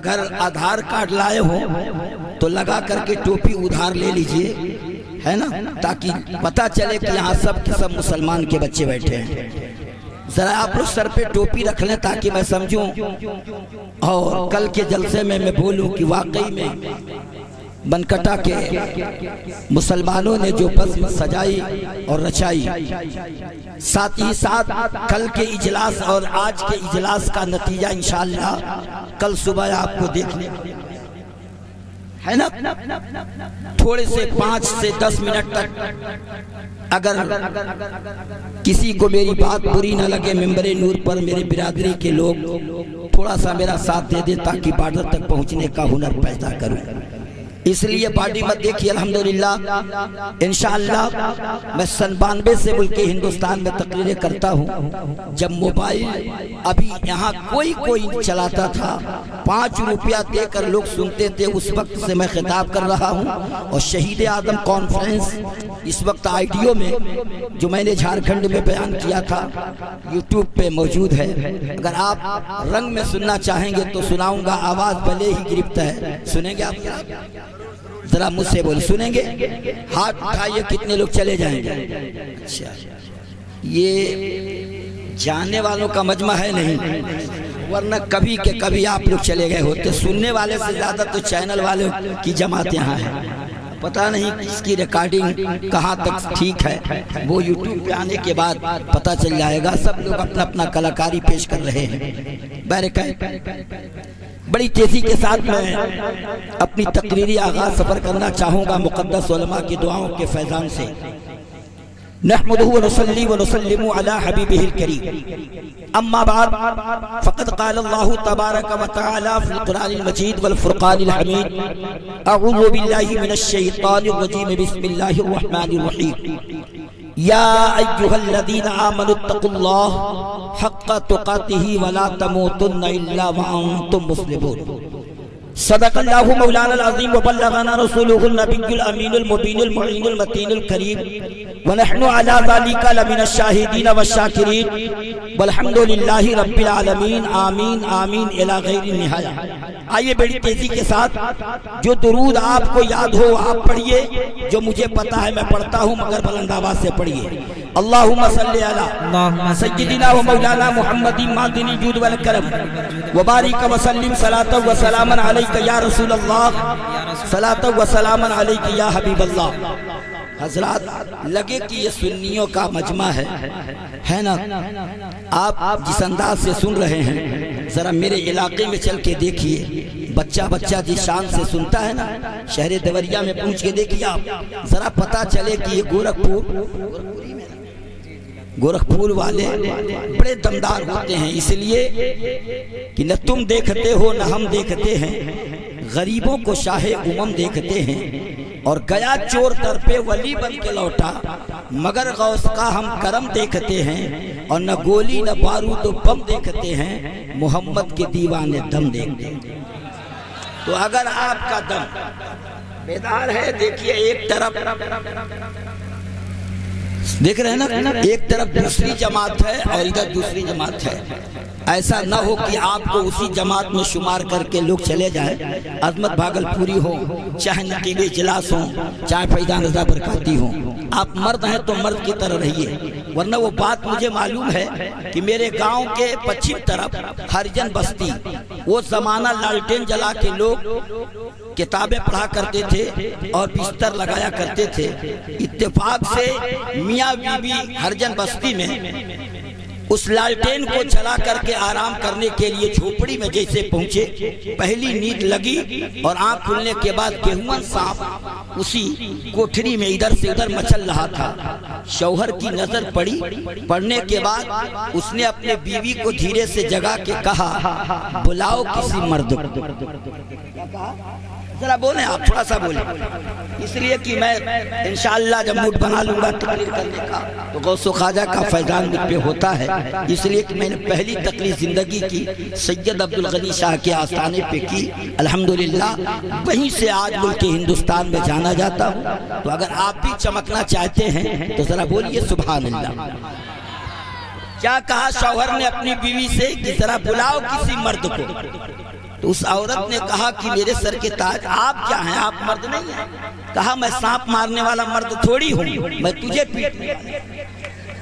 اگر آدھار کارڈ لائے ہو تو لگا کر کے ٹوپی ادھار لے لیجئے، ہے نا، تاکہ پتہ چلے کہ یہاں سب کے سب مسلمان کے بچے بیٹھے ہیں۔ ذرا آپ لوگ سر پہ ٹوپی رکھ لیں تاکہ میں سمجھوں اور کل کے جلسے میں بولوں کہ واقعی میں بنکٹا کے مسلمانوں نے جو بزم سجائی اور رچائی، ساتھ ہی ساتھ کل کے اجلاس اور آج کے اجلاس کا نتیجہ انشاءاللہ کل صبح آپ کو دیکھنے ہے نا۔ تھوڑے سے 5 سے 10 منٹ تک اگر کسی کو میری بات بری نہ لگے، ممبر نور پر میرے برادری کے لوگ تھوڑا سا میرا ساتھ دے دیں تاکہ بارڈر تک پہنچنے کا ہنر پیدا کروں۔ اس لیے پارٹی مت دیکھیے، الحمدللہ انشاءاللہ میں 92 سے ملک ہندوستان میں تقریریں کرتا ہوں۔ جب موبائل ابھی یہاں کوئی چلاتا تھا، 5 روپیہ دے کر لوگ سنتے تھے، اس وقت سے میں خطاب کر رہا ہوں۔ اور شہید اعظم کانفرنس اس وقت آئیڈیو میں جو میں نے جھارکھنڈ میں بیان کیا تھا یوٹیوب پہ موجود ہے، اگر آپ رنگ میں سننا چاہیں گے تو سناؤں گا، آواز بھلے ہی گرفت ہے، سنیں گے آپ؟ ذرا مجھ سے بولیں، سنیں گے؟ ہاتھ اٹھائیے کتنے لوگ چلے جائیں گے؟ اچھا، یہ جاننے والوں کا مجمع ہے نہیں، ورنہ کبھی کے کبھی آپ لوگ چلے گئے ہوتے۔ سننے والے سے زیادہ تو چینل والوں کی جماعت یہاں ہے، پتہ نہیں کس کی ریکارڈنگ کہاں تک ٹھیک ہے، وہ یوٹیوب پہ آنے کے بعد پتہ چل جائے گا۔ سب لوگ اپنا اپنا کلاکاری پیش کر رہے ہیں۔ بڑی تیزی کے ساتھ میں اپنی تقریری آغاز سفر کرنا چاہوں گا مقدس علماء کی دعاؤں کے فیضان سے۔ نحمدہ ونصلی ونسلم علی حبیبہ الکریم، اما بعد فقد قال اللہ تبارک و تعالی فی القرآن المجید والفرقان الحمید، اعوذ باللہ من الشیطان الرجیم، بسم اللہ الرحمن الرحیم، یا ایہا الذین آمنوا اتقوا اللہ حق تقاتہ ولا تموتن الا وانتم مسلمون۔ صدق اللہ مولانا العظیم وبلغنا رسولہ النبی الامین المبین المعین المتین الکریم، ونحن علی ذالک لمن الشاہدین والشاکرین، والحمدللہ رب العالمین، آمین آمین الی غیر النہایہ۔ آئیے بڑی تیزی کے ساتھ جو درود آپ کو یاد ہو آپ پڑھیے، جو مجھے پتا ہے میں پڑھتا ہوں مگر بلند آواز سے پڑھیے۔ اللہم صلی علی سیدنا و مولانا محمد معدن الجود والکرم، وبارک وسلم صلاۃ و سلاما علیک یا رسول اللہ، صلاۃ و سلاما علیک یا حبیب اللہ۔ حضرات لگے کہ یہ سنیوں کا مجمع ہے نا، آپ جس انداز سے سن رہے ہیں ذرا میرے علاقے میں چل کے دیکھیے، بچہ جس شان سے سنتا ہے نا، شہر دیوریہ میں پہنچ کے دیکھیے آپ، ذرا پتا چلے کہ یہ گورکھپور والے بڑے دمدار ہوتے ہیں، اس لیے کہ نہ تم دیکھتے ہو نہ ہم دیکھتے ہیں، غریبوں کو شاہ امم دیکھتے ہیں، اور گیا چور در پہ ولی بن کے لوٹا، مگر غوث کا ہم کرم دیکھتے ہیں، اور نہ گولی نہ بارود و بم دیکھتے ہیں، محمد کے دیوانے دم دیکھتے ہیں۔ تو اگر آپ کا دم بیدار ہے، دیکھیے ایک طرف دیکھ رہے ہیں نا، ایک طرف دوسری جماعت ہے اور ادھر دوسری جماعت ہے، ایسا نہ ہو کہ آپ کو اسی جماعت میں شمار کر کے لوگ چلے جائیں۔ عظمت بھاگلپوری ہو، چاہے نقیب اجلاس ہوں، چاہے فیضان رضا برکاتی ہوں، آپ مرد ہیں تو مرد کی طرح رہیے، ورنہ وہ بات مجھے معلوم ہے کہ میرے گاؤں کے پچھم طرف ہریجن بستی، وہ زمانہ لالٹین جلا کے لوگ کتابیں پڑھا کرتے تھے اور بستر لگایا کرتے تھے۔ اتفاق سے میاں بی بی ہریجن بستی میں اس لالٹین کو چلا کر کے آرام کرنے کے لیے جھوپڑی میں جیسے پہنچے، پہلی نیند لگی اور آنکھ کھلنے کے بعد گہون سانپ اسی کوٹھری میں ادھر سے ادھر مچل رہا تھا۔ شوہر کی نظر پڑی، پڑھنے کے بعد اس نے اپنے بیوی کو دھیرے سے جگا کے کہا، بلاؤ کسی مرد کو۔ ذرا بولیں آپ، تھوڑا سا بولیں، اس لیے کہ میں انشاءاللہ جب موڈ بنا لوں گا تقریر کرنے کا تو غوث و خواجہ کا فیضان مجھ پہ ہوتا ہے، اس لیے کہ میں نے پہلی تقریر زندگی کی سید عبدالغنی شاہ کے آستانے پہ کی، الحمدللہ وہیں سے آج ملک ہندوستان میں جانا جاتا ہوں۔ تو اگر آپ بھی چمکنا چاہتے ہیں تو ذرا بولیے سبحان اللہ۔ کیا کہا شوہر نے اپنی بیوی سے کہ ذرا بلاؤ کسی مرد کو۔ تو اس عورت نے کہا کہ میرے سر کے تاج آپ کیا ہیں، آپ مرد نہیں ہیں؟ کہا میں سانپ مارنے والا مرد تھوڑی ہوں، میں تجھے پیٹوں۔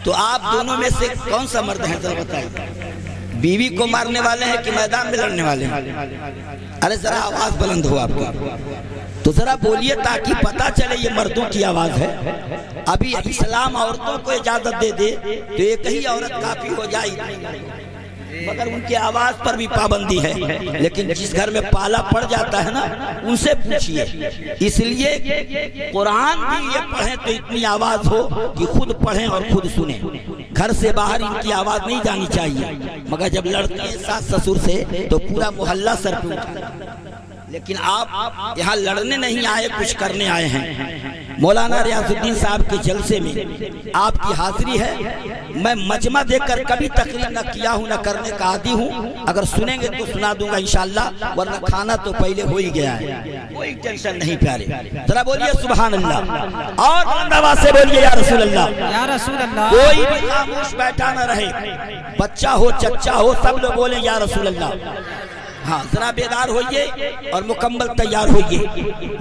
تو آپ دونوں میں سے کون سا مرد ہے ذرا بتائیے، بیوی کو مارنے والے ہیں کہ میدان میں لڑنے والے ہیں؟ ارے ذرا آواز بلند ہو آپ کا، تو ذرا بولیے تاکہ پتا چلے یہ مردوں کی آواز ہے۔ ابھی اسلام عورتوں کو اجازت دے دے تو ایک ہی عورت کافی ہو جائے، مگر ان کی آواز پر بھی پابندی ہے۔ لیکن جس گھر میں پالا پڑ جاتا ہے نا، ان سے پوچھئے۔ اس لیے قرآن بھی یہ پڑھیں تو اتنی آواز ہو کہ خود پڑھیں اور خود سنیں، گھر سے باہر ان کی آواز نہیں جانی چاہیے۔ مگر جب لڑتے ہیں ساس سسر سے تو پورا محلہ سر پہ اٹھا۔ لیکن آپ یہاں لڑنے نہیں آئے، کچھ کرنے آئے ہیں۔ مولانا ریاض الدین صاحب کے جلسے میں آپ کی حاضری ہے۔ میں مجمع دیکھ کر کبھی تقریر نہ کیا ہوں، نہ کرنے کا عادی ہوں، اگر سنیں گے تو سنا دوں گا انشاءاللہ، ورنہ کھانا تو پہلے ہو ہی گیا ہے، کوئی ٹینشن نہیں پیارے۔ ذرا بولیے سبحان اللہ، اور بلند آواز سے بولیے یا رسول اللہ، یا رسول اللہ۔ کوئی بھی خاموش بیٹھا نہ رہے، بچہ ہو چچا ہو، سب لوگ بولیں یا رسول اللہ۔ ہاں ذرا بیدار ہوئیے اور مکمل تیار ہوئیے۔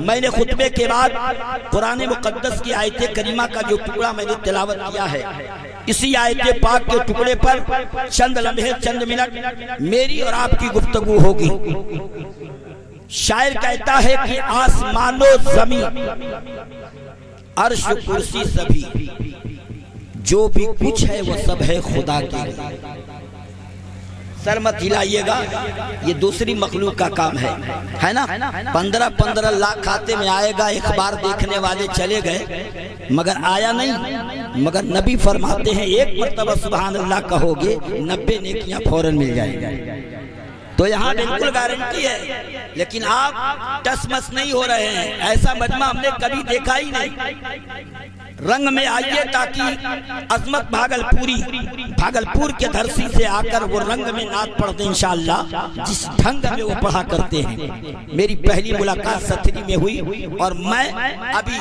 میں نے خطبے کے بعد قرآن مقدس کی آیت کریمہ کا جو ٹکڑا میں نے تلاوت کیا ہے، اسی آیت پاک کے ٹکڑے پر چند لمحے، چند منٹ میری اور آپ کی گفتگو ہوگی۔ شاعر کہتا ہے کہ آسمان و زمین، عرش کرسی سبھی، جو بھی کچھ ہے وہ سب ہے خدا کے لیے۔ سر مت ہلائیے گا، یہ دوسری مخلوق کا کام ہے نا۔ 15 لاکھ کھاتے میں آئے گا، ایک بار دیکھنے والے چلے گئے، مگر آیا نہیں۔ مگر نبی فرماتے ہیں ایک مرتبہ سبحان اللہ کہو گے 90 نیکیاں فوراً مل جائے گا۔ تو یہاں بالکل گارنٹی ہے، لیکن آپ ٹس مس نہیں ہو رہے ہیں۔ ایسا مجمع ہم نے کبھی دیکھا ہی نہیں۔ رنگ میں آئیے تاکہ عظمت بھاگلپور کے دھرسی سے آ کر وہ رنگ میں نعت پڑھ دیں انشاءاللہ، جس ڈھنگ میں وہ پڑھا کرتے ہیں۔ میری پہلی ملاقات ستری میں ہوئی، اور میں ابھی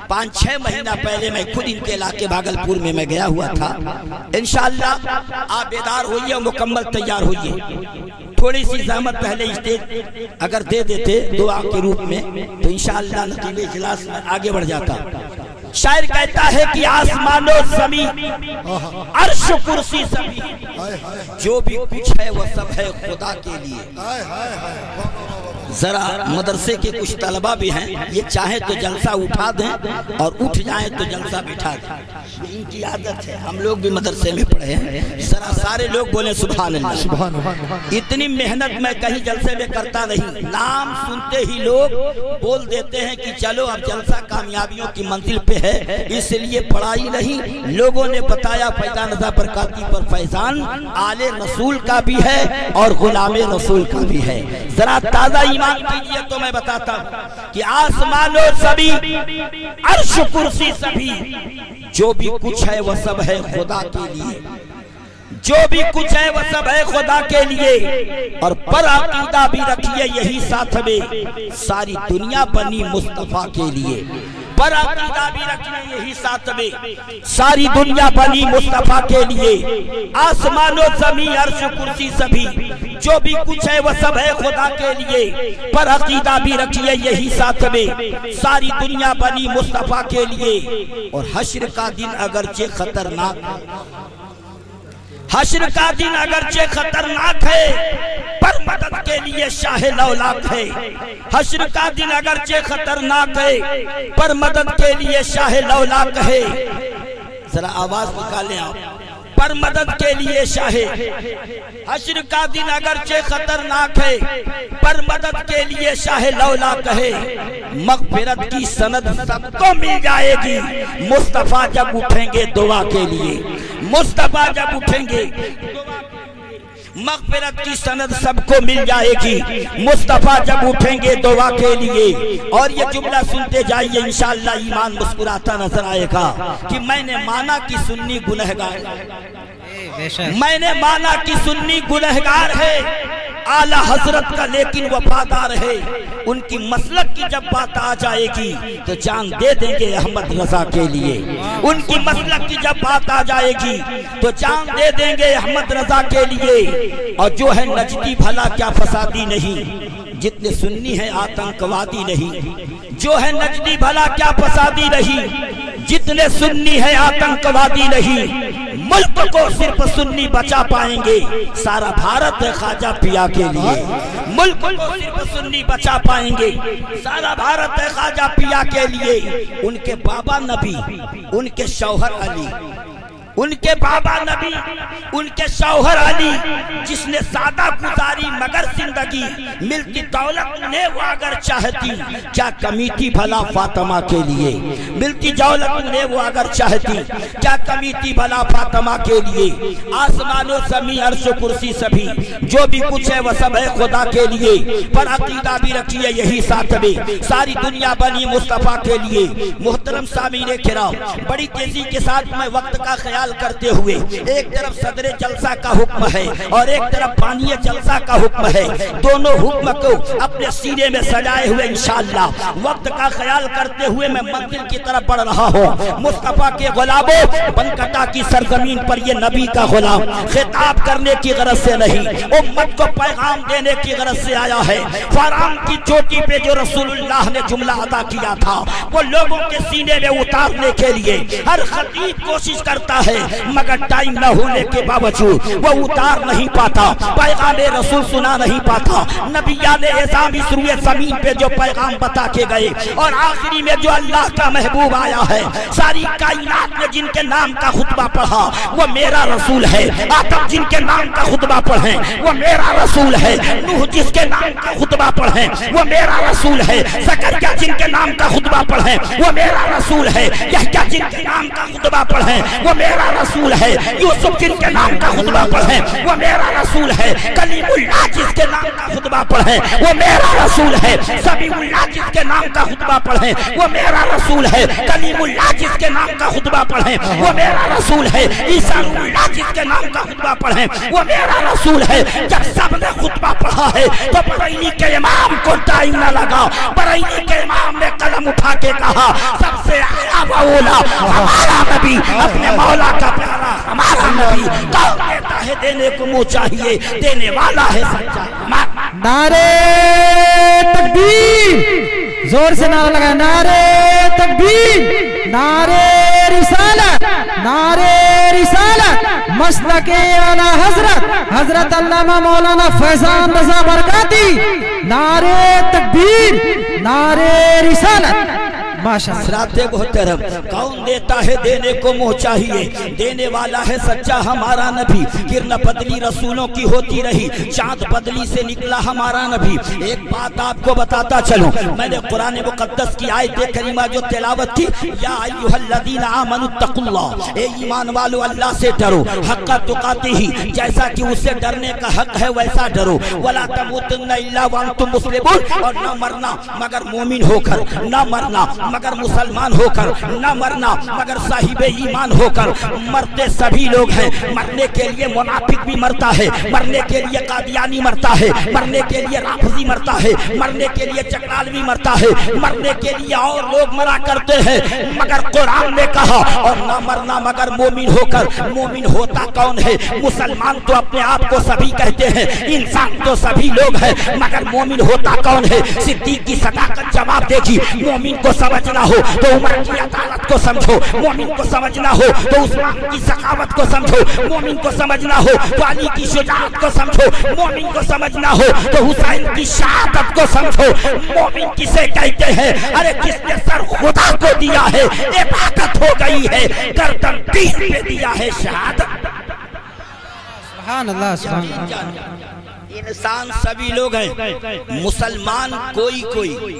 5-6 مہینہ پہلے میں خود ان کے علاقے بھاگلپور میں میں گیا ہوا تھا۔ انشاءاللہ آپ بیدار ہوئیے اور مکمل تیار ہوئیے۔ تھوڑی سی زحمت پہلے اسٹیج اگر دے دیتے دعا کے روپ میں تو انشاءاللہ نتیجے اجلاس میں آگے بڑھ جاتا۔ شاعر کہتا ہے کہ آسمان و زمین، عرش کرسی سبھی، جو بھی کچھ ہے وہ سب ہے خدا کے لیے۔ ذرا مدرسے کے کچھ طلبہ بھی ہیں، یہ چاہیں تو جلسہ اٹھا دیں اور اٹھ جائیں تو جلسہ بٹھا دیں، ان کی عادت ہے، ہم لوگ بھی مدرسے میں پڑھے ہیں۔ ذرا سارے لوگ بولیں سبحان اللہ۔ اتنی محنت میں کہیں جلسے میں کرتا نہیں، نام سنتے ہی لوگ بول دیتے ہیں کہ چلو اب جلسہ کامیابیوں کی منزل پہ ہے، اس لیے پڑھائی نہیں۔ لوگوں نے بتایا فیضان رضا برکاتی پر فیضان آل رسول کا بھی ہے اور غلام رسول کا بھی ہے۔ ذرا تازہ ایمان کیجئے تو میں بتاتا ہوں کہ آسمان و زمین، عرش کرسی سبھی، جو بھی کچھ ہے وہ سب ہے خدا کے لیے، جو بھی کچھ ہے وہ سب ہے خدا کے لیے۔ اور پر عقیدہ بھی رکھیے یہی ساتھ میں، ساری دنیا بنی مصطفیٰ کے لیے۔ پر عقیدہ بھی رکھیے یہی ساتھ میں، ساری دنیا بنی مصطفیٰ کے لیے۔ آسمان و زمین، عرش کرسی سبھی، جو بھی کچھ ہے وہ سب ہے خدا کے لیے۔ پر عقیدہ بھی رکھیے یہی ساتھ میں، ساری دنیا بنی مصطفیٰ کے لیے۔ اور حشر کا دن اگرچہ خطرناک، حشر کا دن اگرچہ خطرناک ہے، پر مدد کے لیے شاہ لولاک ہے۔ حشر کا دن اگرچہ خطرناک ہے، پر مدد کے لیے شاہ لولاک ہے۔ ذرا آواز نکالیں آپ، پر مدد کے لیے شاہ۔ حشر کا دن اگرچہ خطرناک ہے، پر مدد کے لیے شاہ لولاک ہے۔ مغفرت کی سند سب کو مل جائے گی، مصطفیٰ جب اٹھیں گے دعا کے لیے، مصطفیٰ جب اٹھیں گے مغفرت کی سند سب کو مل جائے گی، مصطفیٰ جب اٹھیں گے دعا کے لیے۔ اور یہ جملہ سنتے جائیے انشاءاللہ ایمان مسکراتا نظر آئے گا کہ میں نے مانا کہ سنی گنہگار، میں نے مانا کہ سنی گنہگار ہے اعلی حضرت کا لیکن وفادار ہے، ان کی مسلک کی جب بات آ جائے گی تو جان دے دیں گے احمد رضا کے لیے، ان کی مسلک کی جب بات آ جائے گی تو جان دے دیں گے احمد رضا کے لیے۔ اور جو ہے نجدی بھلا کیا فسادی نہیں، جتنے سنی ہیں آتنکوادی نہیں، جو ہے نجدی بھلا کیا فسادی نہیں، جتنے سنی ہیں آتنکوادی نہیں، ملک کو صرف سنی بچا پائیں گے، سارا بھارت ہے خواجہ پیا کے لیے، ملک کو صرف سنی بچا پائیں گے، سارا بھارت ہے خواجہ پیا کے لیے۔ ان کے بابا نبی، ان کے شوہر علی، ان کے بابا نبی، ان کے شوہر علی، جس نے سادہ گزاری مگر زندگی، ملتی دولت نے وہ اگر چاہتی، کیا کمی تھی بھلا فاطمہ کے لیے، ملتی دولت نے وہ اگر چاہتی، کیا کمی تھی بھلا فاطمہ کے لیے۔ آسمان و زمین عرش و کرسی سبھی، جو بھی کچھ ہے وہ سب ہے خدا کے لیے، پر عقیدہ بھی رکھیے یہی ساتھ میں، ساری دنیا بنی مصطفیٰ کے لیے۔ محترم سامعین کرام، بڑی تیزی کے ساتھ میں وقت کا خیال کرتے ہوئے، ایک طرف صدر جلسہ کا حکم ہے اور ایک طرف بانی جلسہ کا حکم ہے، دونوں حکم کو اپنے سینے میں سجائے ہوئے انشاءاللہ وقت کا خیال کرتے ہوئے میں منزل کی طرف بڑھ رہا ہوں۔ مصطفیٰ کے غلاموں، بنکٹا کی سرزمین پر یہ نبی کا غلام خطاب کرنے کی غرض سے نہیں، امت کو پیغام دینے کی غرض سے آیا ہے۔ فارام کی چوٹی پہ جو رسول اللہ نے جملہ ادا کیا تھا، وہ لوگوں کے سینے میں اتارنے کے لیے ہر خطیب کوشش کرتا ہے، مگر ٹائم نہ ہونے کے باوجود وہ اتار نہیں پاتا، پیغام رسول سنا نہیں پاتا۔ نبیان اعظام اس روئے زمین پہ جو پیغام بتا کے گئے، اور آخری میں جو اللہ کا محبوب آیا ہے، ساری کائنات نے جن کے نام کا خطبہ پڑھا وہ میرا رسول ہے، آدم جن کے نام کا خطبہ پڑھیں وہ میرا رسول ہے، نوح جس کے نام کا خطبہ پڑھیں وہ میرا رسول ہے، زکریا جن کے نام کا خطبہ پڑھیں وہ میرا رسول ہے، یحییٰ جن کے نام کا خطبہ پڑھیں وہ میرا رسول ہے، یوسف جن کے نام کا خطبہ پڑھیں وہ میرا رسول ہے، کلیم اللہ جس کے نام کا خطبہ پڑھیں وہ میرا رسول ہے، سمیع اللہ جس کے نام کا خطبہ پڑھیں وہ میرا رسول ہے، کلیم اللہ جس کے نام کا خطبہ پڑھیں وہ میرا رسول ہے، عیسیٰ اللہ جس کے نام کا خطبہ پڑھیں وہ میرا رسول ہے۔ جب سب نے خطبہ پڑھا ہے تو بریلی کے امام کو ٹائم نہ لگا، بریلی کے امام نے قلم اٹھا کے کہا، سب سے اعلیٰ و اولیٰ ہمارا نبی، اپنے مولا کا پیارا ہمارا نبی، کون دیتا ہے دینے کو منہ چاہیے، دینے والا ہے سچا۔ نعرے تکبیر، زور سے نعرہ لگا، نعرے تکبیر، نعرے رسالت، نعرے رسالت، مسلک اعلیٰ حضرت حضرت علامہ مولانا فیضان رضا برکاتی، نعرے تکبیر، نعرے رسالت۔ حضرات محترم، کون دیتا ہے دینے کو منہ چاہیے، دینے والا ہے سچا ہمارا نبی، کرن بدلی رسولوں کی ہوتی رہی، چاند بدلی سے نکلا ہمارا نبی۔ ایک بات آپ کو بتاتا چلوں، میں نے قرآن مقدس کی آیت کریمہ جو تلاوت کی، یا ایھا الذین آمنوا اتقوا اللہ، اے ایمان والو اللہ سے ڈرو، حق تقاتہ، جیسا کہ اس سے ڈرنے کا حق ہے ویسا ڈرو، ولا تموتن الا وانتم مسلمون، اور نہ مرنا مگر مومن ہو کر، نہ مرنا مگر مسلمان ہو کر، نہ مرنا مگر صاحب ایمان ہو کر۔ مرتے سبھی لوگ ہیں، مرنے کے لیے منافق بھی مرتا ہے، مرنے کے لیے قادیانی مرتا ہے، مرنے کے لیے رافضی مرتا ہے، مرنے کے لیے چکرالوی مرتا ہے، مرنے کے لیے اور لوگ مرا کرتے ہیں، مگر قرآن نے کہا اور نہ مرنا مگر مومن ہو کر۔ مومن ہوتا کون ہے؟ مسلمان تو اپنے آپ کو سبھی کہتے ہیں، انسان تو سبھی لوگ ہیں، مگر مومن ہوتا کون ہے؟ صدیق کی صداقت جواب دے گی، مومن کو سمجھنا ہو تو عمر کی عدالت کو سمجھو، مومن کو سمجھنا ہو تو عثمان کی سخاوت کو سمجھو، مومن کو سمجھنا ہو تو علی کی شجاعت کو سمجھو، مومن کو سمجھنا ہو تو حسین کی شہادت کو سمجھو۔ مومن کسے کہتے ہیں؟ ارے جس نے سر خدا کو دیا ہے، عبادت ہو گئی ہے، گردن دین پہ دیا ہے شہادت۔ سبحان اللہ، سبحان اللہ۔ انسان سبھی لوگ ہیں، مسلمان کوئی کوئی،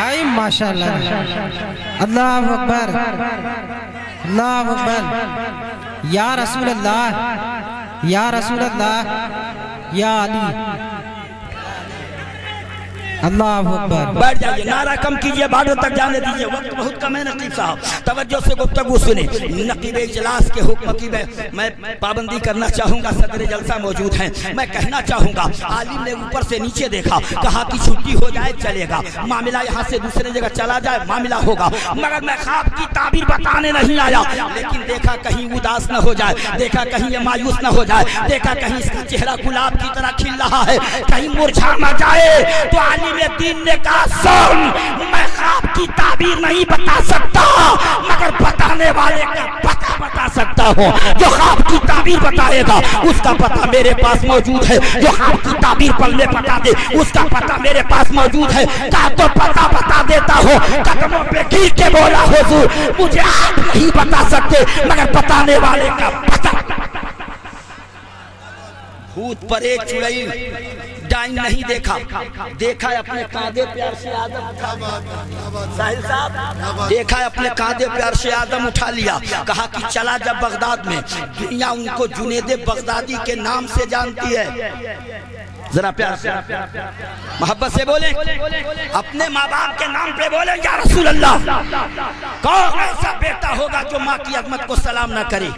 آئی ماشاءاللہ اللہ اکبر اللہ اکبر یا رسول اللہ یا رسول اللہ یا علی اللہ اکبر بیٹھ جائیے نعرہ کم کیجئے بارڈر تک جانے دیجئے وقت بہت کم ہے نقیب صاحب توجہ سے گفتگو سنیں نقیب اجلاس کے حکم کی میں پابندی کرنا چاہوں گا صدر جلسہ موجود ہیں میں کہنا چاہوں گا عالم نے اوپر سے نیچے دیکھا کہا کہ چھٹی ہو جائے چلے گا معاملہ یہاں سے دوسرے جگہ چلا جائے معاملہ ہوگا مگر میں خواب کی تعبیر بتانے نہیں آیا لیکن دیکھا کہیں اداس نہ ہو جائے دیکھا کہیں یہ مایوس نہ ہو جائے دیکھا کہیں اس کا چہرہ گلاب کی طرح کھل رہا ہے کہیں مرجھا نہ جائے تو عالم دین نے کہا سن میں خواب کی تعبیر نہیں بتا سکتا مگر بتانے والے کا پتہ بتا سکتا ہوں جو خواب کی تعبیر بتائے گا اس کا پتہ میرے پاس موجود ہے جو خواب کی تعبیر پڑھنے بتا دے اس کا پتہ میرے پاس موجود ہے کہا تو پتہ بتا دیتا ہوں قدموں پہ گر کے بولا حضور مجھے آپ نہیں بتا سکتے مگر بتانے والے کا پتہ بھوت پرے چڑئی ڈائن نہیں دیکھا دیکھا اپنے کاندھے پہ عرش آدم ساحل صاحب دیکھا اپنے کاندھے پہ عرش آدم اٹھا لیا کہا کہ چلا جب بغداد میں دنیا ان کو جنید بغدادی کے نام سے جانتی ہے ذرا پیار سے محبت سے بولیں اپنے ماں باپ کے نام پہ بولیں یا رسول اللہ کون ایسا بیٹا ہوگا جو ماں کی عظمت کو سلام نہ کرے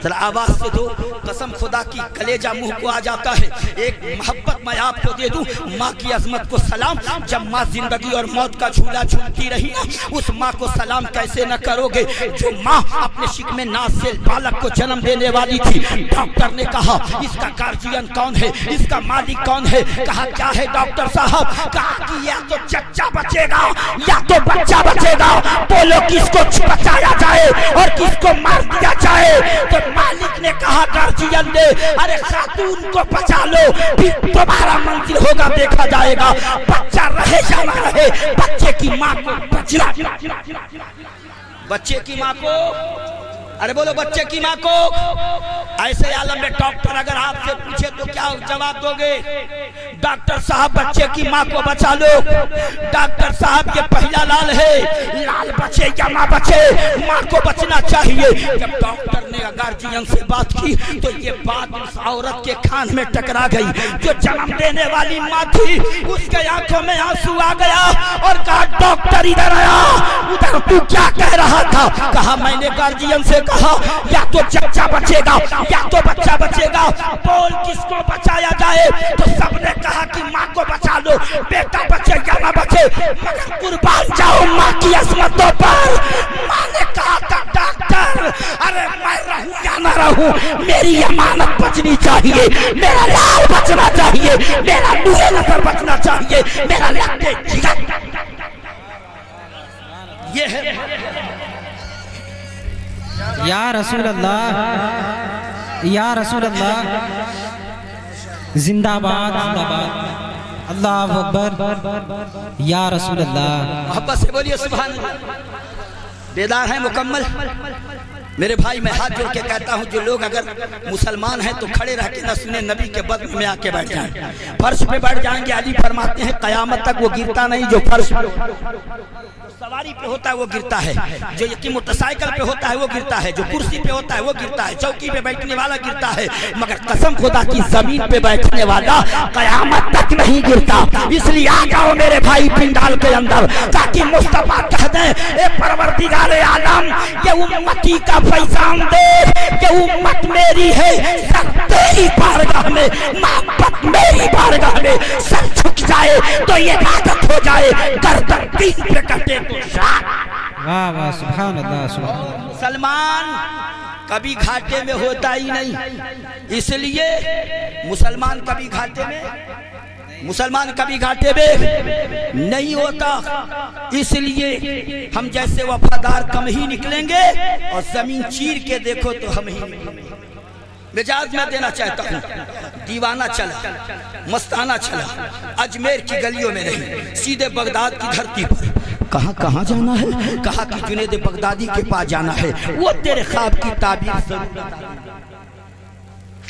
ذرا آواز سے دو قسم خدا کی کلیجہ منہ کو آ جاتا ہے ایک محبت میں آپ کو دے دوں ماں کی عظمت کو سلام جب ماں زندگی اور موت کا جھولا جھولتی رہی نا اس ماں کو سلام کیسے نہ کرو گے جو ماں اپنے شکم ناز سے بالک کو جنم دینے والی تھی ڈاکٹر نے کہا اس کا گارجین کون ہے اس کا مالک کون ہے کہا کیا ہے ڈاکٹر صاحب کہا کہ یا تو چچا بچے گا یا تو بچہ بچے گا بولو کس کو بچایا جائے اور کس کو مار دیا جائے تو مالک نے کہا گارجین نے ارے خاتون کو بچا لو پھر تمہارا منزل ہوگا دیکھا جائے گا بچہ رہے یا نہ رہے بچے کی ماں کو بچنا بچے کی ماں کو ارے بولو بچے کی ماں کو ایسے عالم میں ڈاکٹر اگر آپ سے پوچھے تو کیا جواب دو گے ڈاکٹر صاحب بچے کی ماں کو بچا لو ڈاکٹر صاحب یہ پہلا لال ہے لال بچے یا ماں بچے ماں کو بچنا چاہیے جب ڈاکٹر نے گارجین سے بات کی تو یہ بات اس عورت کے کان میں ٹکرا گئی جو جنم دینے والی ماں تھی اس کے آنکھوں میں آنسو آ گیا اور کہا ڈاکٹر ادھر آیا ادھر تو کیا کہہ رہا تھا کہا میں نے گارجین سے کہا یا تو چچا بچے گا یا تو بچہ بچے گا بول کس کو بچایا جائے تو سب نے کہا کہ ماں کو بچا لو بیٹا بچے یا نہ بچے مگر قربان جاؤ ماں کی عظمتوں پر ماں نے کہا تھا ڈاکٹر ارے میں رہوں یا نہ رہوں میری امانت بچنی چاہیے میرا لال بچنا چاہیے میرا نور نظر بچنا چاہیے میرا لگتے یہ ہے یا رسول اللہ یا رسول اللہ زندہ باد زندہ باد اللہ اکبر یا رسول اللہ محبت سے بولیے سبحان اللہ بیدار ہیں مکمل میرے بھائی میں ہاتھ جوڑ کے کہتا ہوں جو لوگ اگر مسلمان ہیں تو کھڑے رہ کے نہ سنیں نبی کے بدن میں آ کے بیٹھ جائیں فرش پہ بیٹھ جائیں گے علی فرماتے ہیں قیامت تک وہ گرتا نہیں جو فرش پہ سواری پہ ہوتا ہے وہ گرتا ہے جو یقین موٹرسائیکل پہ ہوتا ہے وہ گرتا ہے جو کرسی پہ ہوتا ہے وہ گرتا ہے چوکی پہ بیٹھنے والا گرتا ہے مگر قسم خدا کی زمین پہ بیٹھنے والا قیامت تک نہیں گرتا اس لیے آ جاؤ میرے بھائی پنڈال کے اندر تاکہ مصطفیٰ کہہ دیں اے پروردگار عالم یہ امتی کا فیضان دے یہ امت میری ہے سر تیری بارگاہ میں محبت میری بارگاہ میں سر جھک جائے تو یہ عادت ہو جائے گردن دین پہ کٹے واہ واہ سبحان اللہ سبحان اللہ مسلمان کبھی گھاٹے میں ہوتا ہی نہیں اس لیے مسلمان کبھی گھاٹے میں نہیں ہوتا اس لیے ہم جیسے وفادار کم ہی نکلیں گے اور زمین چیر کے دیکھو تو ہم ہی نکلیں گے مجاز میں دینا چاہتا ہوں دیوانہ چلا مستانہ چلا اجمیر کی گلیوں میں نہیں سیدھے بغداد کی دھرتی پر کہاں جانا ہے کہا کہ جنید بغدادی کے پاس جانا ہے وہ تیرے خواب کی تعبیر ضرور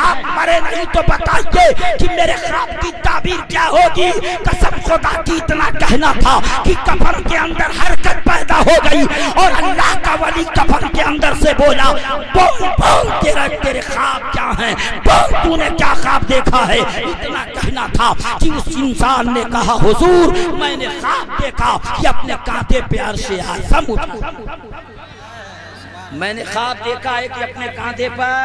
آپ مرے نہیں تو بتائیے کہ میرے خواب کی تعبیر کیا ہوگی؟ قسم خدا کی اتنا کہنا تھا کہ کفن کے اندر حرکت پیدا ہو گئی اور اللہ کا ولی کفن کے اندر سے بولا، بول بول تیرے خواب کیا ہیں، بول تو نے کیا خواب دیکھا ہے؟ اتنا کہنا تھا کہ اس انسان نے کہا حضور میں نے خواب دیکھا کہ اپنے کانٹے پہ عرش اعظم اٹھا، میں نے خواب دیکھا ہے کہ اپنے کاندھے پر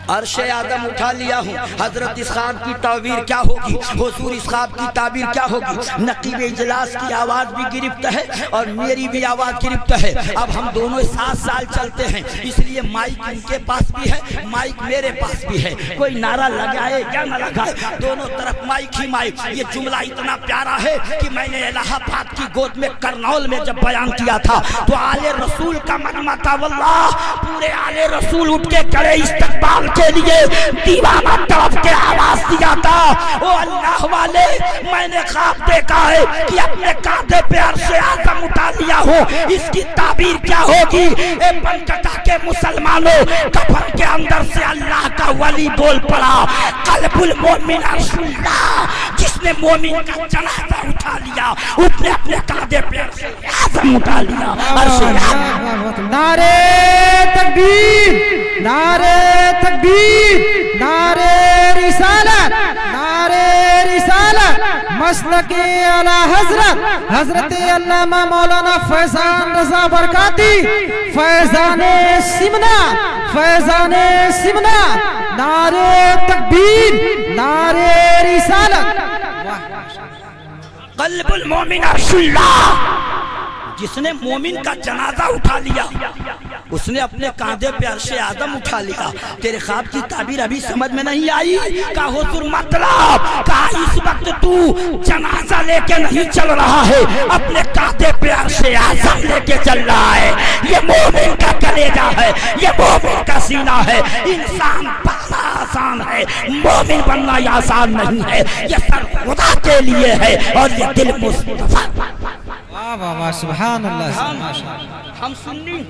عرش اعظم اٹھا لیا ہوں۔ حضرت اس خواب کی تعبیر کیا ہوگی؟ حضور اس خواب کی تعبیر کیا ہوگی؟ نقیب اجلاس کی آواز بھی گرفت ہے اور میری بھی آواز گرفت ہے۔ اب ہم دونوں 7 سال چلتے ہیں، اس لیے مائک ان کے پاس بھی ہے، مائک میرے پاس بھی ہے، کوئی نعرہ لگائے یا نہ لگائے دونوں طرف مائک ہی مائک۔ یہ جملہ اتنا پیارا ہے کہ میں نے الہ آباد کی گود میں کرنول میں جب بیان کیا تھا تو آل رسول کا مجمع تھا، واللہ پورے آل رسول اٹھ کے کھڑے استقبال کے لیے دیوانہ طرف کے آواز دیا تھا۔ او اللہ والے میں نے خواب دیکھا ہے کہ اپنے کاندھے پہ عرش اعظم اٹھا لیا ہوں، اس کی تعبیر کیا ہوگی؟ اے بنکٹا کے مسلمانوں، کفن کے اندر سے اللہ کا ولی بول پڑا، قلب المومن عرش اللہ، جس نے مومن کا جنازہ اٹھا لیا اس نے اپنے کاندھے پہ عرش اعظم اٹھا لیا۔ عرش اعظم، نعرہ تکبیر، نعرہ تکبیر، نعرہ رسالت، نعرہ رسالت، مسلک اعلی حضرت حضرت علامہ مولانا فیضان رضا برکاتی، فیضان سمنا، فیضان سمنا، نعرہ تکبیر، نعرہ رسالت۔ قلب المومن عرش اللہ، جس نے مومن کا جنازہ اٹھا لیا اس نے اپنے کاندھے پہ عرش اعظم اٹھا لیا۔ تیرے خواب کی تعبیر ابھی سمجھ میں نہیں آئی؟ کہا حضور مطلب، کہا اس وقت تو جنازہ لے کے نہیں چل رہا ہے، اپنے کاندھے پہ عرش اعظم لے کے چل رہا ہے۔ یہ مومن کا کلیجہ ہے، یہ مومن کا سینہ ہے۔ انسان بننا آسان ہے، مومن بننا یہ آسان نہیں ہے، یہ سر خدا کے لیے ہے اور یہ دل مصطفیٰ۔ واہ واہ واہ، سبحان اللہ۔ ہم سنی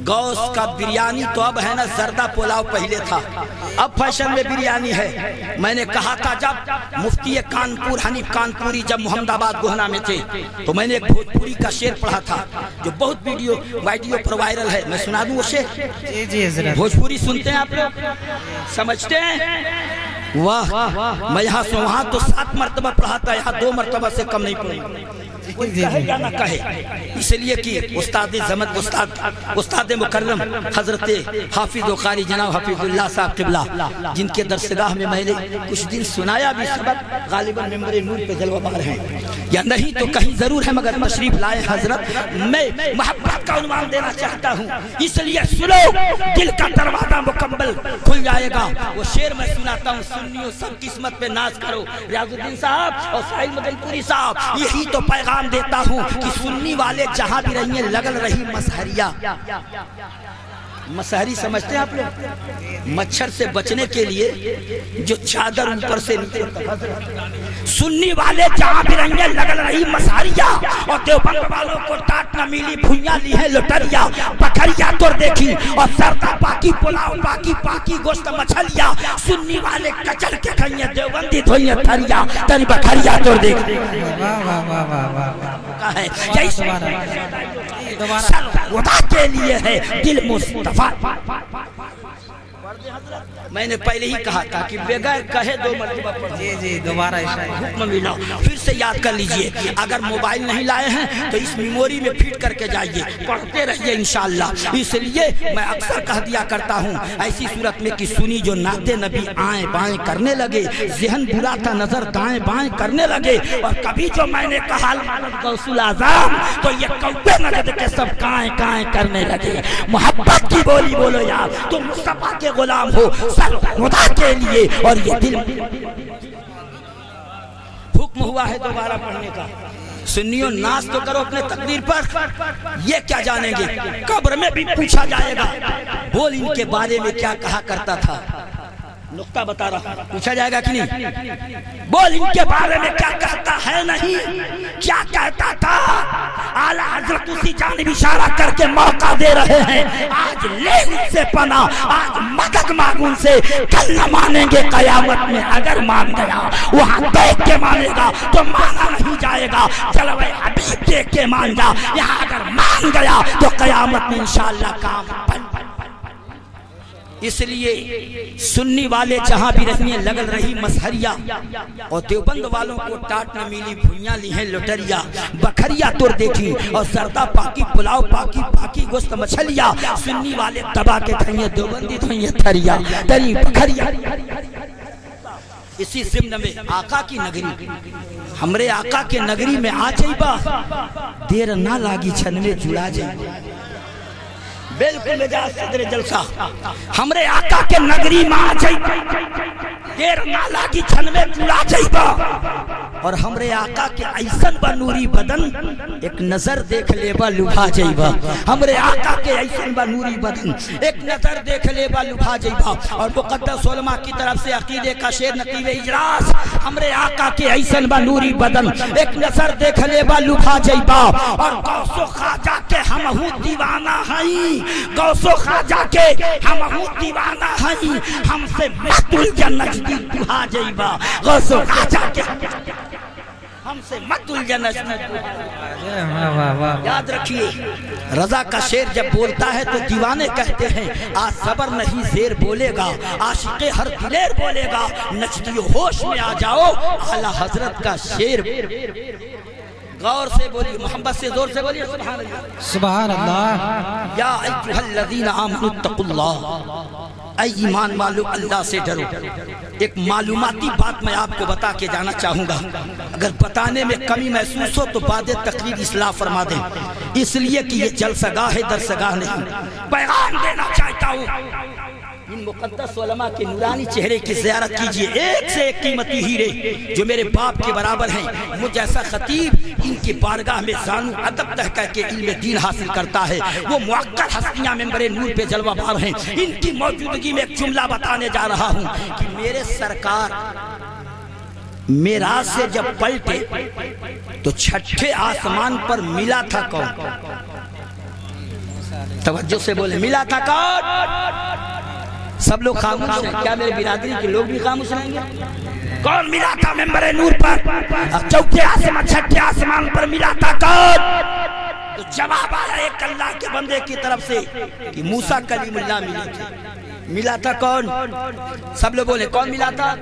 گوشت کا بریانی تو اب ہے نا، زردہ پلاؤ پہلے تھا، اب فیشن میں بریانی ہے۔ میں نے کہا تھا جب مفتی کانپور حنیف کانپوری جب محمد آباد گوہنا میں تھے تو میں نے ایک بھوجپوری کا شعر پڑھا تھا جو بہت ویڈیو پر وائرل ہے، میں سنا دوں وہ شعر؟ جی جی حضرت۔ بھوجپوری سنتے ہیں آپ لوگ، سمجھتے ہیں؟ واہ، میں یہاں سے وہاں تو 7 مرتبہ پڑھا تھا، یہاں 2 مرتبہ سے کم نہیں پڑھا، کوئی کہے یا نہ کہے، اس لیے کہ استاد زمد استاد مکرم حضرت حافظ و قاری جناب حفیظ اللہ صاحب قبلہ، جن کے درسگاہ میں میں نے کچھ دن سنایا بھی سبق، غالباً ممبر نور پہ جلوہ بار ہیں یا نہیں تو کہیں ضرور ہے، مگر تشریف لائے حضرت۔ میں محبت کا عنوان دینا چاہتا ہوں، اس لیے سنو، دل کا دروازہ مکمل کھل جائے گا۔ وہ شعر میں سناتا ہوں، سنیو سب قسمت پہ ناز کرو، ریاض الدین صاحب اور ساحل مدن پوری صاحب، یہی تو پیغام دیتا ہوں کہ سنی والے جہاں بھی رہیے لگل رہی مسہریہ۔ مسہری سمجھتے ہیں آپ لوگ؟ مچھر سے بچنے کے لیے جو چادر اوپر سے نیچے تک، سنی والے جہاں بھی رہیں گے لگل رہی مسہریہ، اور دیوبند والوں کو ٹاٹ نہ ملی بھویاں لی ہے لٹریا، بکریا تو دیکھی اور سردہ باقی پلاؤ باقی گوشت مچھلیا، سنی والے کچل کے کھائیں دیوبندی دھوئیں تھریا، تری بکریا تو دیکھی۔ سر خدا کے لیے ہے، دل مصطفیٰ۔ میں نے پہلے ہی کہا تھا کہ بغیر کہے 2 مرتبہ جی جی، دوبارہ حکم ملا، پھر سے یاد کر لیجئے۔ اگر موبائل نہیں لائے ہیں تو اس میموری میں فٹ کر کے جائیے، پڑھتے رہیے انشاءاللہ۔ اس لیے میں اکثر کہہ دیا کرتا ہوں ایسی صورت میں کہ سنی جو نعت نبی آئیں بائیں کرنے لگے، ذہن برا تھا نظر دائیں بائیں کرنے لگے، اور کبھی جو میں نے کہا غوث الاعظم تو یہ کوے نجد کے سب کائیں کائیں کرنے لگے۔ محبت کی بولی بولو یار، تم مصطفیٰ کے غلام ہو سر خدا کے لیے، اور یہ دل حکم ہوا ہے دوبارہ پڑھنے کا۔ سنیوں ناز تو کرو اپنے تقدیر پر، یہ کیا جانیں گے قبر میں بھی پوچھا جائے گا، بول ان کے بارے میں کیا کہا کرتا تھا، نقطہ بتا رہا، پوچھا جائے گا کہ نہیں؟ بول ان کے بارے میں کیا کہتا ہے نہیں کیا کہتا تھا اعلیٰ حضرت اسی جانب اشارہ کر کے موقع دے رہے ہیں آج لے ان سے پناہ آج مدد مانگ ان سے کل نہ مانیں گے قیامت میں اگر مان گیا وہاں دیکھ کے مانے گا تو مانا نہیں جائے گا جلوہ حبیب دیکھ کے مان جا یہاں اگر مان گیا تو قیامت میں انشاءاللہ کام بن اس لیے سنی والے جہاں بھی رہنے لگل رہی مسہریا اور دیوبند والوں کو ٹاٹ نہ ملی بھویاں لی ہیں لٹریا بکھریا تور دیکھی اور زردہ پاکی پلاؤ پاکی پاکی گوشت مچھلیا سنی والے دبا کے کھائیں دیوبندی دھوئیں تھریا تری بکھریا اسی ضمن میں آقا کی نگری ہمرے آقا کے نگری میں آ جائبا دیر نہ لاگی چھن میں جڑا جائبا بالکل مجاز صدر جلسہ ہمرے آقا کے نگری میں آ جائبا دیر نہ لاگی چھن میں جڑا جائبا اور ہمرے آقا کے ایسن بنوری بدن ایک نظر دیکھ لے با لبھا جائبا ہمرے آقا کے ایسن بنوری بدن ایک نظر دیکھ لے با لبھا جائبا اور مقدس علماء کی طرف سے عقیدے کا شعر نقیب اجلاس ہمرے آقا کے ایسن بنوری بدن ایک نظر دیکھ لے با لبھا جائبا اور غوث و خواجہ کے ہم ہوں دیوانہ ہیں غوث و خواجہ کے ہم ہوں دیوانہ ہیں ہم سے مشتل جنجدی دہا جائبا غوث و خواجہ کے ہم سے مت الجنت یاد رکھیے رضا کا شعر جب بولتا ہے تو دیوانے کہتے ہیں آج صبر نہیں زیر بولے گا عاشق ہر دلیر بولے گا نجدی ہوش میں آ جاؤ اعلیٰ حضرت کا شعر غور سے بولیے محبت سے زور سے بولیے سبحان اللہ سبحان اللہ یا ایھا الذین آمنوا اتقوا اللہ اے ایمان والو اللہ سے ڈرو ایک معلوماتی بات میں آپ کو بتا کے جانا چاہوں گا اگر بتانے میں کمی محسوس ہو تو بعد تقریر اصلاح فرما دیں اس لیے کہ یہ جلسہ گاہ ہے درس گاہ نہیں پیغام دینا چاہتا ہوں ان مقدس علماء کے نورانی چہرے کی زیارت کیجئے ایک سے ایک قیمتی ہیرے جو میرے باپ کے برابر ہیں مجھ جیسا خطیب ان کی بارگاہ میں زانو ادب تہ کر کے علم دین حاصل کرتا ہے وہ موقر ہستیاں ممبر نور پہ جلوہ بار ہیں ان کی موجودگی میں ایک جملہ بتانے جا رہا ہوں کہ میرے سرکار معراج سے جب پلٹے تو چھٹے آسمان پر ملا تھا کون توجہ سے بولے ملا تھا کون سب لوگ خاموش ہیں کیا میرے برادری کے لوگ بھی خاموش رہیں گے کون ملا تھا ممبر نور پر چوتھے آسمان چھٹے آسمان پر ملا تھا کون تو جواب آیا ایک اللہ کے بندے کی طرف سے کہ موسیٰ کلیم اللہ ملے تھے ملا تھا کون سب لوگ بولے کون ملا تھا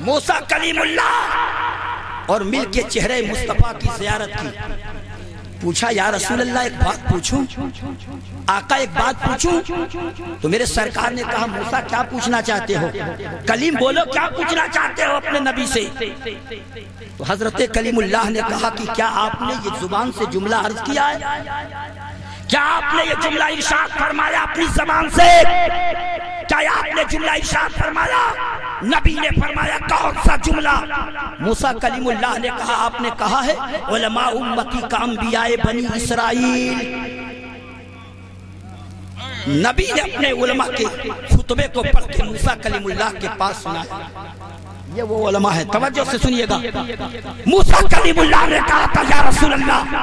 موسیٰ کلیم اللہ اور مل کے چہرے مصطفیٰ کی زیارت کی پوچھا یا رسول اللہ ایک بات پوچھوں آقا ایک بات پوچھوں تو میرے سرکار نے کہا موسیٰ کیا پوچھنا چاہتے ہو کلیم بولو کیا پوچھنا چاہتے ہو اپنے نبی سے تو حضرت کلیم اللہ نے کہا کہ کیا آپ نے یہ زبان سے جملہ عرض کیا ہے کیا آپ نے یہ جملہ ارشاد فرمایا اپنی زبان سے کیا آپ نے جملہ ارشاد فرمایا نبی نے فرمایا کون سا جملہ موسیٰ کلیم اللہ نے کہا آپ نے کہا ہے علماء امتی کا انبیاء بنی اسرائیل نبی نے اپنے علماء کے خطبے کو پڑھ کے موسیٰ کلیم اللہ کے پاس سنایا یہ وہ علماء ہے توجہ سے سنیے گا موسیٰ کلیم اللہ نے کہا تھا یا رسول اللہ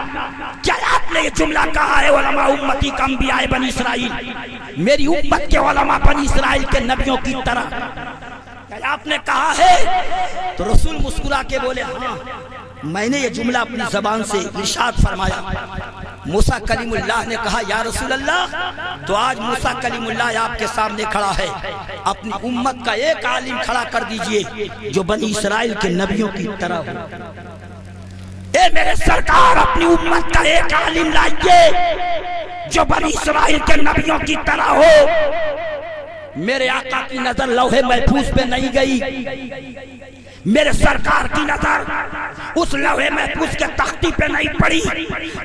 کیا آپ نے یہ جملہ کہا ہے علماء امتی کا انبیاء بنی اسرائیل میری امت کے علماء بنی اسرائیل کے نبیوں کی طرح کیا آپ نے کہا ہے تو رسول مسکرا کے بولے ہاں میں نے یہ جملہ اپنی زبان سے ارشاد فرمایا موسیٰ کلیم اللہ نے کہا یا رسول اللہ تو آج موسیٰ کلیم اللہ آپ کے سامنے کھڑا ہے اپنی امت کا ایک عالم کھڑا کر دیجئے جو بنی اسرائیل کے نبیوں کی طرح ہو اے میرے سرکار اپنی امت کا ایک عالم لائیے جو بنی اسرائیل کے نبیوں کی طرح ہو میرے آقا کی نظر لوح محفوظ پہ نہیں گئی میرے سرکار کی نظر اس لوح محفوظ کے تختی پہ نہیں پڑی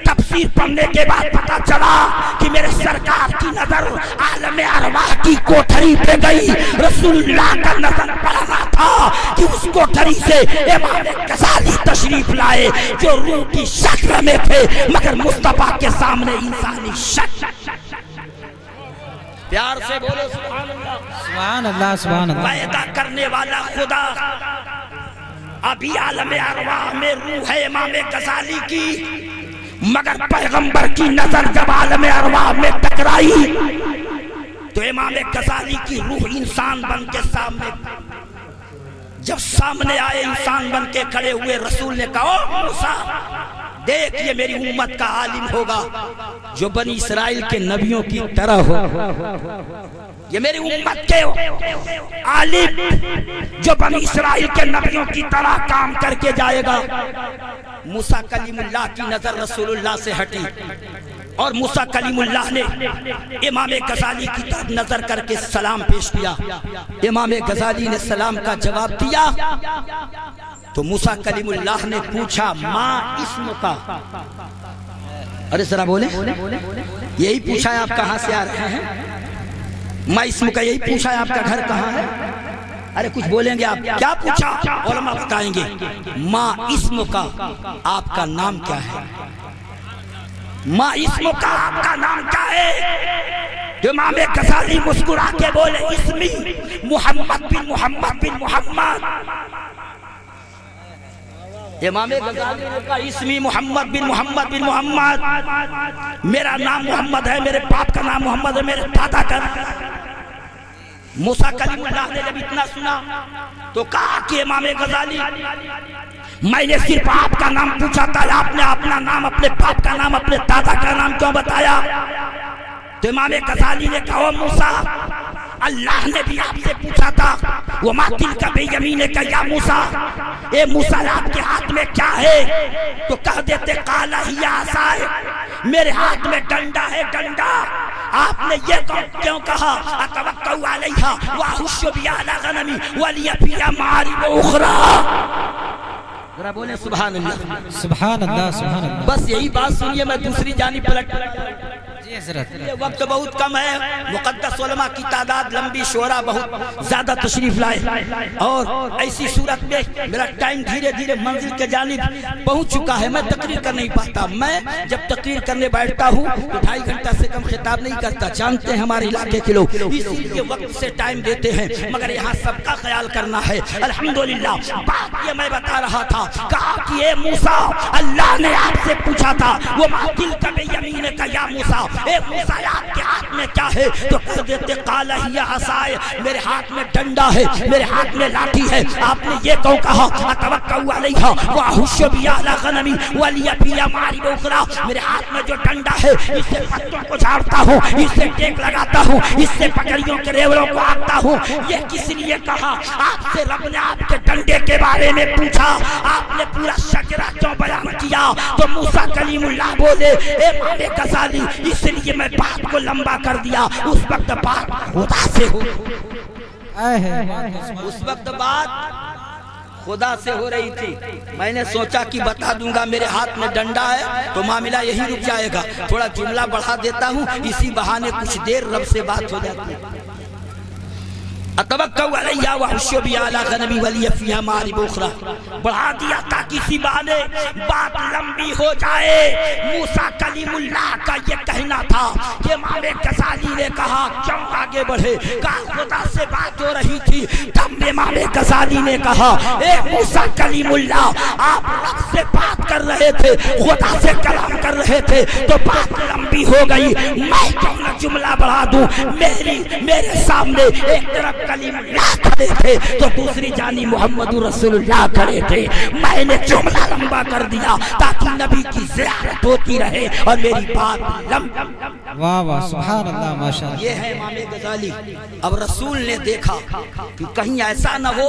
تفسیر پڑھنے کے بعد پتا چلا کہ میرے سرکار کی نظر عالم ارواح کی کوٹھری پہ گئی رسول اللہ کا نظر پڑنا تھا کہ اس کوٹھری سے امام غزالی تشریف لائے جو روح کی شکل میں تھے مگر مصطفیٰ کے سامنے انسانی شکل پیار سے بولو سبحان اللہ سبحان اللہ سبحان اللہ پیدا کرنے والا خدا ابھی عالم ارواح میں روح ہے امام غزالی کی، مگر پیغمبر کی نظر جب عالم ارواح میں ٹکرائی تو امام غزالی کی روح انسان بن کے سامنے، جب سامنے آئے انسان بن کے کھڑے ہوئے، رسول نے کہا او موسیٰ دیکھ یہ میری امت کا عالم ہوگا جو بنی اسرائیل کے نبیوں کی طرح ہو، یہ میری امت کے عالم جو بنی اسرائیل کے نبیوں کی طرح کام کر کے جائے گا۔ موسیٰ کلیم اللہ کی نظر رسول اللہ سے ہٹی اور موسیٰ کلیم اللہ نے امام غزالی کی طرف نظر کر کے سلام پیش کیا۔ امام غزالی نے سلام کا جواب دیا تو موسیٰ کلیم اللہ نے پوچھا ماں اسم کا، ارے ذرا بولے، یہی پوچھا ہے آپ کہاں سے آ رہے ہیں؟ ماں اسم کا یہی پوچھا ہے آپ کا گھر کہاں ہے؟ ارے کچھ بولیں گے آپ، کیا پوچھا؟ علماء بتائیں گے ماں اسم کا آپ کا نام کیا ہے؟ ماں اسم کا آپ کا نام کیا ہے؟ امام غزالی مسکرا کے بولے اسمی محمد بن محمد بن محمد۔ امام غزالی نے کہا اسمی محمد بن محمد بن محمد، میرا نام محمد ہے، میرے باپ کا نام محمد ہے، میرے دادا کا نام۔ موسیٰ کلیم اللہ نے جب اتنا سنا تو کہا کہ امام غزالی میں نے صرف آپ کا نام پوچھا تھا، آپ نے اپنا نام، اپنے باپ کا نام، اپنے دادا کا نام کیوں بتایا؟ تو امام غزالی نے کہا موسیٰ اللہ نے بھی آپ سے پوچھا تھا وَمَا تِلْكَ بِيَمِينِكَ يَا موسیٰ، اے موسیٰ آپ کے ہاتھ میں کیا ہے؟ تو کہہ دیتے قَالَ هِيَ عَصَايَ، میرے ہاتھ میں ڈنڈا ہے، ڈنڈا۔ آپ نے یہ کیوں کہا أَتَوَكَّلُ عَلَيْهَا وَأَحُشُّ بِهَا عَلَىٰ غَنَمِي وَلِيَ فِيهَا مَآرِبُ أُخْرَىٰ۔ ذرا بولیں سبحان اللہ، سبحان اللہ، سبحان اللہ۔ بس یہی بات سنیے، میں دوسری جانب پلٹ۔ جی حضرت، یہ وقت بہت کم ہے، مقدس علماء کی تعداد لمبی، شعراء بہت زیادہ تشریف لائے، اور ایسی صورت میں میرا ٹائم دھیرے دھیرے منزل کے جانب پہنچ چکا ہے، میں تقریر کر نہیں پاتا۔ میں جب تقریر کرنے بیٹھتا ہوں تو 2.5 گھنٹہ سے کم خطاب نہیں کرتا، جانتے ہیں ہمارے علاقے کے لوگ، اسی لیے وقت سے ٹائم دیتے ہیں، مگر یہاں سب کا خیال کرنا ہے۔ الحمدللہ بات یہ میں بتا رہا تھا، کہا کہ اے موسیٰ اللہ نے آپ سے پوچھا تھا وَمَا تِلْكَ بِيَمِينِكَ يَا موسیٰ، اے موسیٰ آپ کے ہاتھ میں کیا ہے؟ تو کہہ دیتے قَالَ هِيَ عَصَايَ، میرے ہاتھ میں ڈنڈا ہے، میرے ہاتھ میں لاٹھی ہے۔ آپ نے یہ کیوں کہا أَتَوَكَّلُ عَلَيْهَا وَأَحُشُّ بِهَا عَلَىٰ غَنَمِي وَلِيَ فِيهَا مَآرِبُ أُخْرَىٰ، میرے ہاتھ میں جو ڈنڈا ہے اس سے پتوں کو جھاڑتا ہوں، اس سے ٹیک لگاتا ہوں، اس سے بکریوں کے ریوڑوں کو آتا ہوں۔ یہ کس لیے کہا؟ آپ سے رب نے آپ کے ڈنڈے کے بارے میں پوچھا، آپ نے پورا شجرہ کیوں بیان کیا؟ تو موسیٰ کلیم اللہ بولے اے امام غزالی اس لیے میں بات کو لمبا کر دیا، اس وقت بات خدا سے ہو، اس وقت بات خدا سے ہو رہی تھی۔ میں نے سوچا کہ بتا دوں گا میرے ہاتھ میں ڈنڈا ہے تو معاملہ یہی رک جائے گا، تھوڑا جملہ بڑھا دیتا ہوں، اسی بہانے کچھ دیر رب سے بات ہو جاتی ہے۔ أَتَوَكَّلُ عَلَيْهَا وَأَحُشُّ بِهَا عَلَىٰ غَنَمِي وَلِيَ فِيهَا مَآرِبُ أُخْرَىٰ، بڑھا دیا تاکہ اسی بہانے بات لمبی ہو جائے۔ موسیٰ کلیم اللہ کا یہ کہنا تھا کہ امام غزالی نے کہا کیوں آگے بڑھے؟ کہا خدا سے بات ہو رہی تھی، تب امام غزالی نے کہا اے موسیٰ کلیم اللہ آپ رب سے بات کر رہے تھے، خدا سے کلام کر رہے تھے تو بات لمبی ہو گئی، میں کیوں نہ جملہ بڑھا دوں؟ میرے سامنے ایک طرف کلیم اللہ کھڑے تھے تو دوسری جانی محمد رسول اللہ کھڑے تھے، میں نے جملہ لمبا کر دیا تاکہ نبی کی زیارت ہوتی رہے اور میری بات لمبا۔ واہ واہ سبحان اللہ ماشاءاللہ۔ یہ ہے امام غزالی۔ اب رسول نے دیکھا کہ کہیں ایسا نہ ہو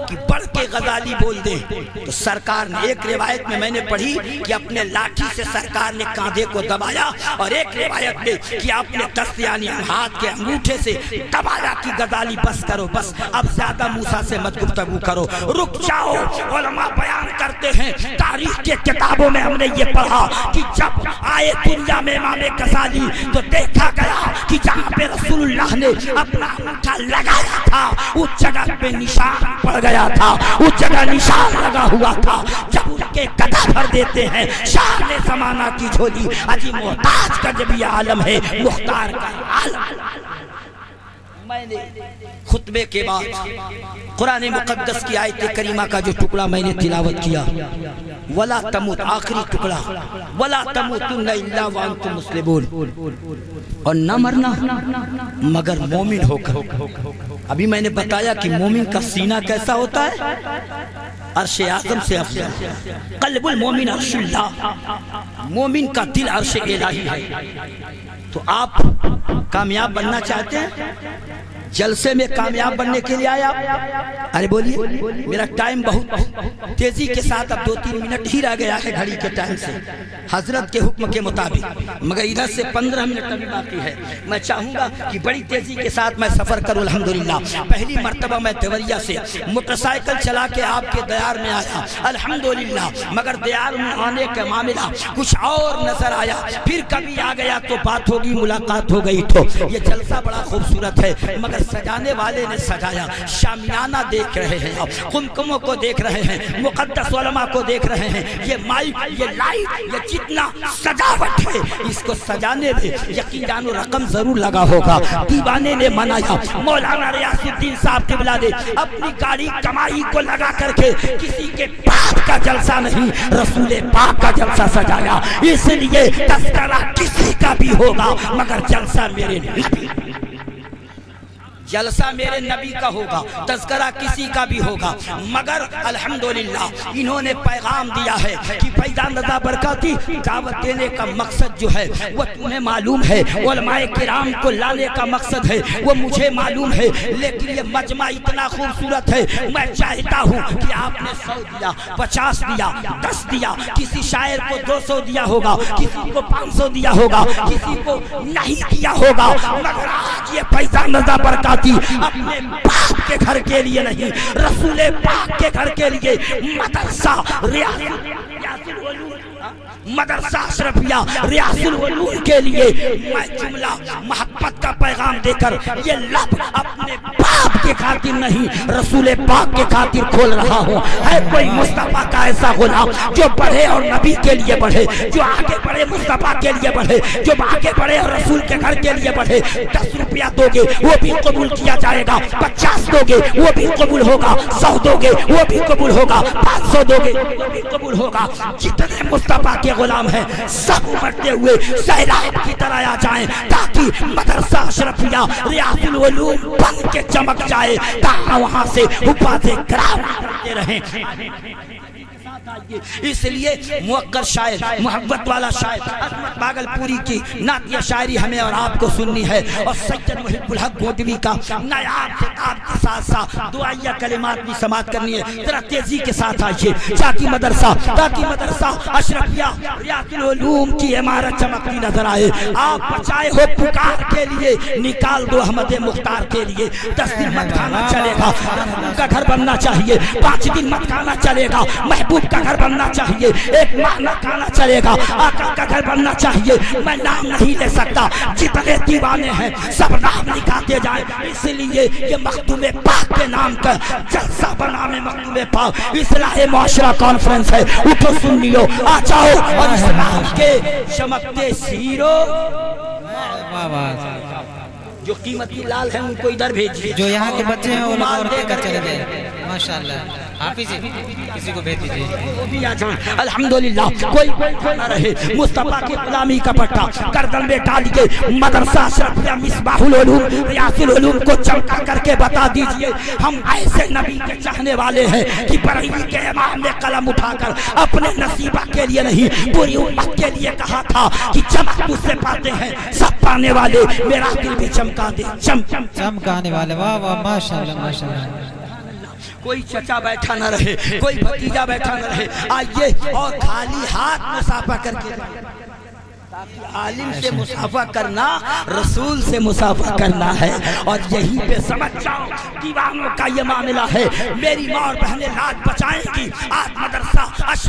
کہ بڑھ کے غزالی بول دیں، تو سرکار نے ایک روایت میں نے پڑھی کہ اپنے لاٹھی سے سرکار نے کاندھے کو دبایا، اور ایک روایت میں کہ آپ نے دست یعنی ہاتھ کے انگوٹھے سے دبایا کہ غزالی بس کرو، بس اب زیادہ موسیٰ سے مت گفتگو کرو، رک جاؤ۔ علماء بیان کرتے ہیں تاریخ کے کتابوں میں ہم نے یہ پڑھا کہ جب آئے دنیا میں امام غزالی تو دیکھا گیا کہ جہاں پہ رسول اللہ نے اپنا انگوٹھا لگایا تھا اس جگہ پہ نشان پڑ گیا تھا، اس جگہ نشان لگا ہوا تھا۔ جب ان کے گدا بھر دیتے ہیں شان زمانہ کی جھولی، عجیب محتاج کا جب یہ عالم ہے مختار کا عالم۔ میں نے خطبے کے بعد قرآن مقدس کی آیت کریمہ کا جو ٹکڑا میں نے تلاوت کیا، وَلَا تَمُوتُ، آخری ٹکڑا، وَلَا تَمُوتُنَّ إِلَّا وَأَنْتُمْ مُسْلِمُونَ، اور نہ مرنا مگر مومن ہو کر۔ ابھی میں نے بتایا کہ مومن کا سینہ کیسا ہوتا ہے، عرش اعظم سے افضل، قلب المومن عرش اللہ، مومن کا دل عرش الہی ہے۔ تو آپ کامیاب بننا چاہتے ہیں؟ جلسے میں کامیاب بننے کے لیے آیا؟ ارے بولیے، میرا ٹائم بہت تیزی کے ساتھ اب 2-3 منٹ ہی رہ گیا ہے گھڑی کے ٹائم سے، حضرت کے حکم کے مطابق، مگر ادھر سے 15 منٹ ابھی باقی ہے۔ میں چاہوں گا کہ بڑی تیزی کے ساتھ میں سفر کروں۔ الحمدللہ پہلی مرتبہ میں دیوریا سے موٹر سائیکل چلا کے آپ کے دیار میں آیا، الحمدللہ، مگر دیار میں آنے کا معاملہ کچھ اور نظر آیا، پھر کبھی آ گیا تو بات ہوگی، ملاقات ہو گئی۔ تو یہ جلسہ بڑا خوبصورت ہے، مگر سجانے والے نے سجایا، شامیانہ دیکھ رہے ہیں، قمقموں کو دیکھ رہے ہیں، مقدس علماء کو دیکھ رہے ہیں، یہ مائک، یہ لائٹ، یہ جتنا سجاوٹ ہے، اس کو سجانے میں یقین جانو رقم ضرور لگا ہوگا۔ دیوانے نے منایا، مولانا ریاض الدین صاحب قبلہ نے اپنی گاڑی کمائی کو لگا کر کے کسی کے پاک کا جلسہ نہیں، رسول پاک کا جلسہ سجایا۔ اس لیے تذکرہ کسی کا بھی ہوگا مگر جلسہ میرے نبی، جلسہ میرے نبی کا ہوگا، تذکرہ کسی کا بھی ہوگا، مگر الحمدللہ انہوں نے پیغام دیا ہے کہ فیضان رضا برکاتی دعوت دینے کا مقصد جو ہے وہ تمہیں معلوم ہے، علماء کرام کو لانے کا مقصد ہے وہ مجھے معلوم ہے، لیکن یہ مجمع اتنا خوبصورت ہے، میں چاہتا ہوں کہ آپ نے 100 دیا، 50 دیا، 10 دیا، کسی شاعر کو 200 دیا ہوگا، کسی کو 500 دیا ہوگا، کسی کو نہیں دیا ہوگا، مگر آج یہ فیضان رضا برکاتی اپنے باپ کے گھر کے لیے نہیں، رسول پاک کے گھر کے لیے مدرسہ مدرسہ اشرفیہ ریاض العلوم کے لیے میں جملہ محبت کا پیغام دے کر یہ لب اپنے باپ کے خاطر نہیں رسول پاک کے خاطر کھول رہا ہوں۔ ہے کوئی مصطفیٰ کا ایسا غلام جو بڑھے اور نبی کے لیے بڑھے، جو آگے بڑھے مصطفیٰ کے لیے بڑھے، جو آگے بڑھے اور رسول کے گھر کے لیے بڑھے؟ 10 روپیہ دو گے وہ بھی قبول کیا جائے گا، 50 دو گے وہ بھی قبول ہوگا، 100 دو گے وہ بھی قبول ہوگا، 500 دو گے وہ بھی قبول ہوگا۔ جتنے مصطفیٰ کے غلام ہیں سب امڑتے ہوئے سیلاب کی طرح آ جائیں تاکہ مدرسہ اشرفیہ ریاض العلوم بن کے چمک جائے، تاکہ وہاں سے حفاظ کرام کرتے رہیں۔ اس لیے موقر شاعر، محبت والا شاعر عظمت باگل پوری کی نعتیہ شاعری ہمیں اور آپ کو سننی ہے، اور سید محب الحق گودوی کا نایاب خطاب کے ساتھ ساتھ دعائیہ کلمات بھی سماعت کرنی ہے۔ ذرا تیزی کے ساتھ آئیے تاکہ مدرسہ اشرفیہ ریاض العلوم کی عمارت چمکتی نظر آئے۔ آپ بچائے ہو پکار کے لیے نکال دو احمد مختار کے لیے، 10 دن مت کھانا چلے گا، کا گھر بننا چاہیے، 5 دن مت کھانا چلے گا، محبوب کا گھر بننا چاہیے، 1 ماہ نہ کھانا چلے گا، آقا کا گھر بننا چاہیے۔ میں نام نہیں لے سکتا، جتنے دیوانے ہیں سب نام لکھاتے جائیں، اس لیے یہ مخدوم پاک کے نام کا جلسہ بنا میں مخدوم پاک اصلاح معاشرہ کانفرنس ہے، اٹھو سن لیو، آ جاؤ اور اسلام کے چمکتے سیرو جو قیمتی لال ہیں ان کو ادھر بھیجیے، جو یہاں کے بچے ہیں وہ لوگ اور دے کر چلے جائیں۔ ماشاءاللہ حافظ جی کسی کو بھیج دیجیے، وہ بھی آ جائیں۔ الحمدللہ کوئی نہ رہے، مصطفیٰ کی غلامی کا پٹا گردن میں ڈال کے مدرسہ اشرفیہ مصباح العلوم ریاض العلوم کو چمکا کر کے بتا دیجئے ہم ایسے نبی کے چاہنے والے ہیں کہ بریلی کے امام نے قلم اٹھا کر اپنے نصیبہ کے لیے نہیں پوری امت کے لیے کہا تھا کہ چمک تجھ سے پاتے ہیں سب پانے والے، میرا دل بھی چمکا دے، چمکانے والے، واہ واہ ماشاءاللہ ماشاءاللہ۔ کوئی چچا بیٹھا نہ رہے، کوئی بھتیجا بیٹھا نہ رہے، آئیے اور خالی ہاتھ مصافحہ کر کے عالم سے مصافحہ کرنا رسول سے مصافحہ کرنا ہے، اور یہی پہ سمجھ جاؤ دیوانوں کا یہ معاملہ ہے۔ میری ماں اور بہنیں لاج بچائیں گی، آج مدرسہ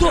2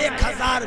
1000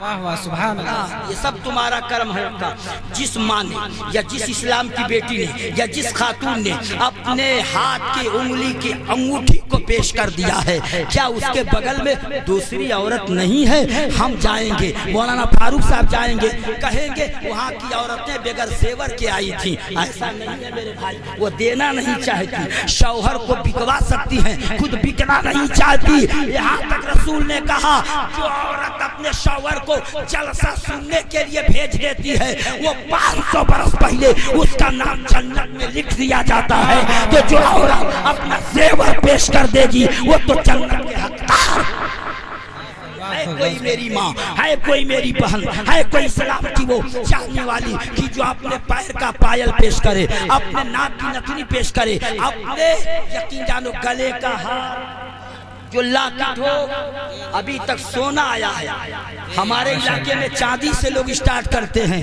واہ واہ سبحان اللہ. یہ سب تمہارا کرم ہے کا. جس ماں نے یا جس اسلام کی بیٹی نے یا جس خاتون نے اپنے ہاتھ کی انگلی کی انگوٹھی کو پیش کر دیا ہے، کیا اس کے بغل میں دوسری عورت نہیں ہے؟ ہم جائیں گے، مولانا فاروق صاحب جائیں گے، کہیں گے وہاں کی عورتیں بغیر زیور کے آئی تھیں. ایسا نہیں ہے میرے بھائی، وہ دینا نہیں چاہتی، شوہر کو بکوا سکتی ہیں، خود بکنا نہیں چاہتی. یہاں تک رسول نے کہا جو عورت اپنے شوہر کو جلسہ سننے کے لیے بھیج دیتی ہے وہ 500 برس پہلے اس کا نام جنت میں لکھ دیا جاتا ہے. تو جو عورت اپنا زیور پیش کر دے گی وہ تو جنت کے حقدار. ہے کوئی میری ماں، ہے کوئی میری بہن، ہے کوئی اسلام کی وہ چاہنے والی کہ جو اپنے پیر کا پائل پیش کرے، اپنے ناک کی نتنی پیش کرے، اپنے یقین جانو گلے کا ہار جو لاکٹ ہو. ابھی تک سونا آیا ہے ہمارے علاقے میں، چاندی سے لوگ اسٹارٹ کرتے ہیں،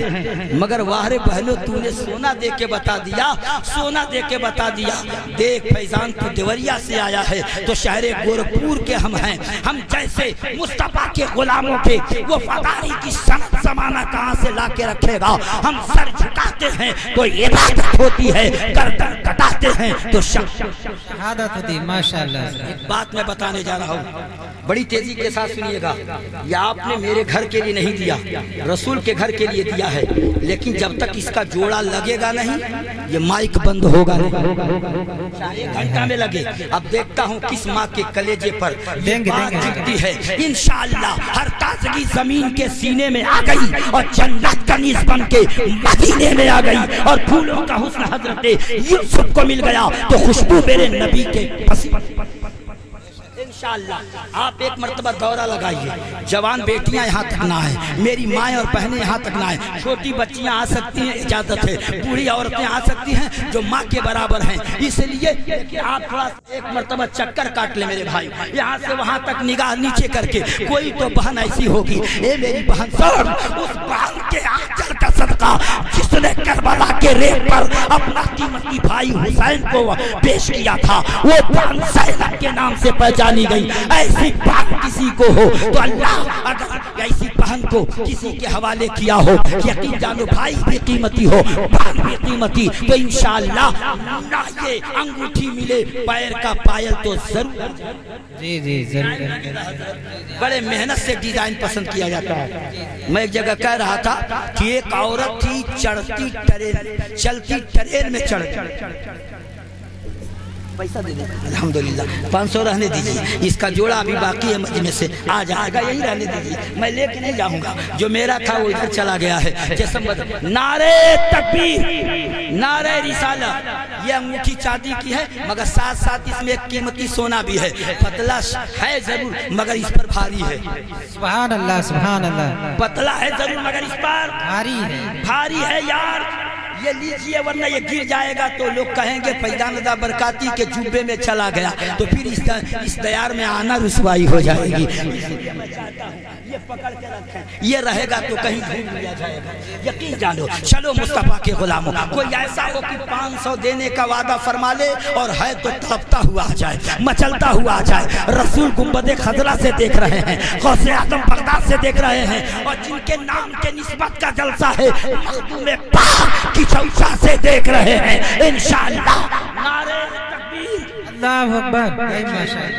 مگر واہرے بہنوں تو نے سونا دے کے بتا دیا، سونا دے کے بتا دیا. دیکھ فیضان تو دیوریا سے آیا ہے تو شہر گورکھپور کے ہم ہیں. ہم جیسے مصطفیٰ کے غلاموں کے وہ فداری کی صنعت زمانہ کہاں سے لا کے رکھے گا؟ ہم سر جھکاتے ہیں تو عبادت ہوتی ہے، گردن کٹاتے ہیں تو شہادت ہوتی. ماشاءاللہ. ایک بات میں بتانے جا رہا ہوں، بڑی تیزی کے ساتھ سنیے گا. یہ آپ نے میرے گھر کے لیے نہیں دیا، رسول کے گھر کے لیے دیا ہے، لیکن جب تک اس کا جوڑا لگے گا نہیں یہ مائک بند ہوگا نہیں، چاہے ایک گھنٹہ میں لگے. اب دیکھتا ہوں کس ماں کے کلیجے پر بات جھکتی ہے. انشاءاللہ ہر تازگی زمین کے سینے میں آ گئی اور جنت کا نیز بن کے مدینے میں آ گئی اور پھولوں کا حسن حضرت یوسف کو مل گیا تو خوشبو میرے نبی کے انشاءاللہ. آپ ایک مرتبہ دورہ لگائیے. جوان بیٹیاں یہاں تک نہ آئیں، میری مائیں اور بہنیں یہاں تک نہ آئیں. چھوٹی بچیاں آ سکتی ہیں، اجازت ہے. بوڑھی عورتیں آ سکتی ہیں جو ماں کے برابر ہیں. اس لیے کہ آپ تھوڑا ایک مرتبہ چکر کاٹ لیں میرے بھائی، یہاں سے وہاں تک نگاہ نیچے کر کے. کوئی تو بہن ایسی ہوگی، اے میری بہن سن، اس بہن کے آنچل کا صدقہ جس نے کربلا کے ریت پر اپنا قیمتی بھائی حسین کو پیش کیا تھا، وہ بہن زینب کے نام سے پہچانی گئی. ایسی بہن کسی کو ہو تو اللہ اگر ایسی بہن کو کسی کے حوالے کیا ہو، یقین جانو بھائی بھی قیمتی ہو، بہن بھی قیمتی، تو انشاءاللہ نہ یہ انگوٹھی ملے پیر کا پائل تو ضرور. جی جی ضرور. بڑے محنت سے ڈیزائن پسند کیا جاتا ہے. میں ایک جگہ کہہ رہا تھا کہ ایک عورت تھی چڑھتی ٹرین، چلتی ٹرین میں چڑھ پیسہ دے دیں. الحمدللہ 500 رہنے دیجیے، اس کا جوڑا ابھی باقی ہے مجمع سے آ جائے گا، یہی رہنے دیجیے. میں لے کے نہیں جاؤں گا، جو میرا تھا وہ ادھر چلا گیا ہے. جسم نعرہ تکبیر، نعرہ رسالہ. یہ انگوٹھی چاندی کی ہے مگر ساتھ ساتھ اس میں ایک قیمتی سونا بھی ہے. پتلا ہے ضرور مگر اس پر بھاری ہے. سبحان اللہ سبحان اللہ. پتلا ہے ضرور مگر اس پر بھاری ہے، بھاری ہے یار. یہ لیجئے ورنہ یہ گر جائے گا تو لوگ کہیں گے فیضان رضا برکاتی کے جوبے میں چلا گیا، تو پھر اس دیار میں آنا رسوائی ہو جائے گی. میں چاہتا ہوں یہ پکڑ کے رکھیں، یہ رہے گا تو کہیں بھول لیا جائے گا. یقین جانو. چلو مصطفیٰ کے غلاموں، کوئی ایسا ہو کہ 500 دینے کا وعدہ فرما لے اور ہے تو تڑپتا ہوا آ جائے، مچلتا ہوا آ جائے. رسول گنبد خضرا سے دیکھ رہے ہیں، غوث اعظم بغداد سے دیکھ رہے ہیں، اور جن کے نام کے نسبت کا جلسہ ہے مخدوم پاک کی چوچا سے دیکھ رہے ہیں. انشاءاللہ نعرہ تکبیر، اللہ اکبر.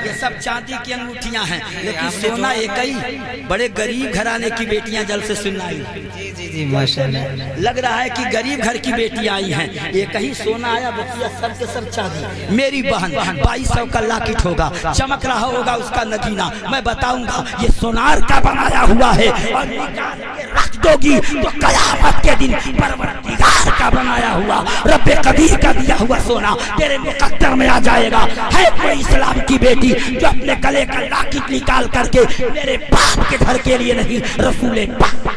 یہ سب چاندی کی انگوٹھیاں ہیں لیکن سونا ایک ہی. بڑے غریب گھرانے کی بیٹیاں جلسے سننا آئی. جی جی ماشاءاللہ. لگ رہا ہے کہ غریب گھر کی بیٹیاں آئی ہیں. ایک ہی سونا آیا، بقیہ سب کے سب چاندی. میری بہن 2200 کا لاکٹ ہوگا، چمک رہا ہوگا اس کا نگینہ. میں بتاؤں گا یہ سونار کا بنایا ہوا ہے اور نکال کے رکھ دو گی تو قیامت کے دن پروردگار کا بنایا ہوا، رب قدیر کا دیا ہوا سونا تیرے مقدر میں آ جائے گا. ہے کوئی اسلام کی بیٹی جو اپنے گلے کا لاکٹ نکال کر کے میرے باپ کے گھر کے لیے نہیں، رسول پاک.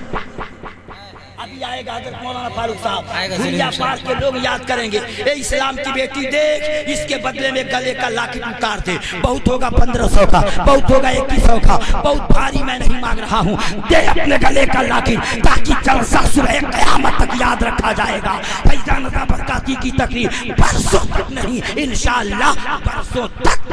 ابھی آئے گا حضرت مولانا فاروق صاحب، دنیا پار کے لوگ یاد کریں گے. اے اسلام کی بیٹی دیکھ، اس کے بدلے میں گلے کا لاکٹ اتار دے. بہت ہوگا 1500 کا، بہت ہوگا 2100 کا، بہت بھاری میں نہیں مانگ رہا ہوں. دے اپنے گلے کا لاکٹ تاکہ جلسہ صبح قیامت تک یاد رکھا جائے گا. فیضان رضا برکاتی کی تقریر برسوں تک نہیں، انشاءاللہ برسوں تک.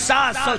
700।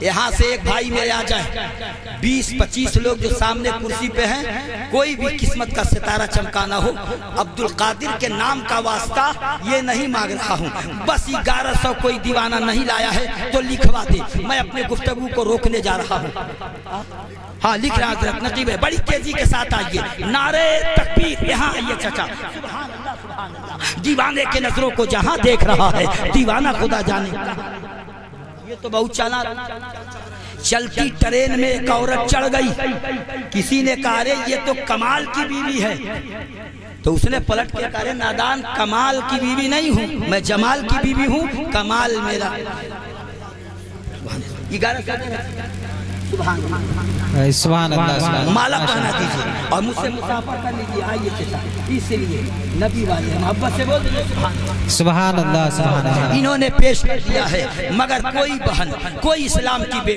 یہاں سے ایک بھائی میرے آ جائیں، 20-25 لوگ جو سامنے کرسی پہ ہیں، کوئی بھی قسمت کا ستارہ چمکانا ہو، عبد القادر کے نام کا واسطہ یہ نہیں مانگ رہا ہوں، بس 1100 کوئی دیوانہ نہیں لایا ہے تو لکھوا دے، میں اپنے گفتگو کو روکنے جا رہا ہوں۔ ہاں لکھ رہا حضرت نقیب ہے، بڑی تیزی کے ساتھ آئیے، نعرے تکبیر، یہاں آئیے چچا، دیوانے کے نظروں کو جہاں دیکھ رہا ہے دیوانہ خدا جانے۔ یہ تو بہت چالاک، چلتی ٹرین میں ایک عورت چڑھ گئی، کسی نے کہا رے یہ تو کمال کی بیوی ہے، تو اس نے پلٹ کے کہا رے نادان، کمال کی بیوی نہیں ہوں میں، جمال کی بیوی ہوں، کمال میرا۔ سبحان اللہ، مالا پہنا دیجئے اور مجھ سے مسافر کر لیجئے، آئیے چچا، اس لیے نبی والے محبت سے بول دیجئے سبحان اللہ، سبحان اللہ۔ انہوں نے پیش کر دیا ہے، مگر کوئی بہن، کوئی اسلام کی بیٹی